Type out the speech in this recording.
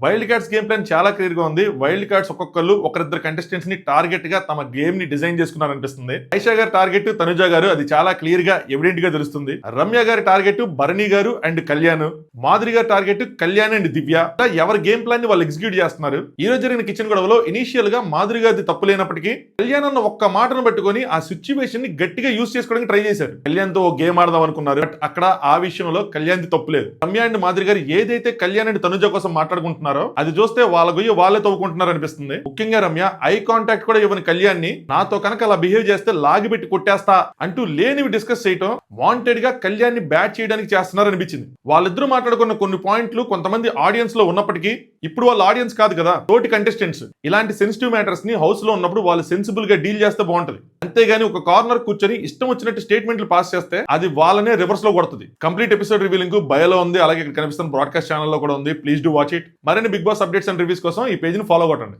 Wild cards game plan చాలా clear గా ఉంది. వైల్డ్ కార్డ్స్ ఒక్కొక్కరు ఒకరిద్దరు కంటెస్టెంట్స్ ని టార్గెట్ గా తమ గేమ్ ని డిజైన్ చేసుకున్నారు అనిపిస్తుంది. ఐషా గారి టార్గెట్ తనుజ గారు, అది చాలా క్లియర్ గా ఎవిడెంట్ గా తెలుస్తుంది. రమ్య గారి టార్గెట్ భరణి గారు అండ్ కళ్యాణ్. మాధురి గారి టార్గెట్ కళ్యాణ్ అండ్ దివ్య. ఎవరి గేమ్ ప్లాన్ ని వాళ్ళు ఎగ్జిక్యూట్ చేస్తున్నారు. ఈ రోజు జరిగిన కిచెన్ గొడవలో ఇనీషియల్ గా మాధురి గారిది తప్పు లేనప్పటికీ కళ్యాణ్ అన్న ఒక్క మాటను పట్టుకొని ఆ సిచ్యువేషన్ ని గట్టిగా యూజ్ చేసుకోవడానికి ట్రై చేశారు. కళ్యాణ్ తో గేమ్ ఆడదాం అనుకున్నారు, బట్ అక్కడ ఆ విషయంలో కళ్యాణ్ తప్పు లేదు. రమ్య అండ్ మాధురి గారు ఏదైతే కళ్యాణ్ అండ్ తనుజ కోసం మాట్లాడుకుంటున్నారో అది చూస్తే వాళ్ళ గొయ్యి వాళ్ళే తవ్వుకుంటున్నారు అనిపిస్తుంది. ముఖ్యంగా రమ్య ఐ కాంటాక్ట్ కూడా ఇవ్వని కళ్యాణ్ ని నాతో కనుక అలా బిహేవ్ చేస్తే లాగి పెట్టి కొట్టేస్తా అంటూ లేనివి డిస్కస్ చేయటం వాంటెడ్ గా కళ్యాణ్ ని బ్యాట్ చేయడానికి చేస్తున్నారు అనిపించింది. వాళ్ళిద్దరూ మాట్లాడుకున్న కొన్ని పాయింట్లు కొంతమంది ఆడియన్స్ లో ఉన్నప్పటికీ ఇప్పుడు వాళ్ళ ఆడియన్స్ కాదు కదా, తోటి కంటెస్టెంట్స్. ఇలాంటి సెన్సిటివ్ మ్యాటర్స్ ని హౌస్ లో ఉన్నప్పుడు వాళ్ళు సెన్సిబుల్ గా డీల్ చేస్తే బాగుంటది. అంతేగాని ఒక కార్నర్ కూర్చొని ఇష్టం వచ్చినట్టు స్టేట్మెంట్లు పాస్ చేస్తే అది వాళ్ళనే రివర్స్ లో కొడుతుంది. కంప్లీట్ ఎపిసోడ్ రివీలింగ్ బయోలో ఉంది, అలాగే ఇక్కడ కనిపిస్తున్న బ్రాడ్కాస్ట్ ఛానల్లో కూడా ఉంది. Please do watch it. మరిన్ని Bigg Boss updates and reviews కోసం ఈ పేజ్ ని ఫాలో కొట్టండి.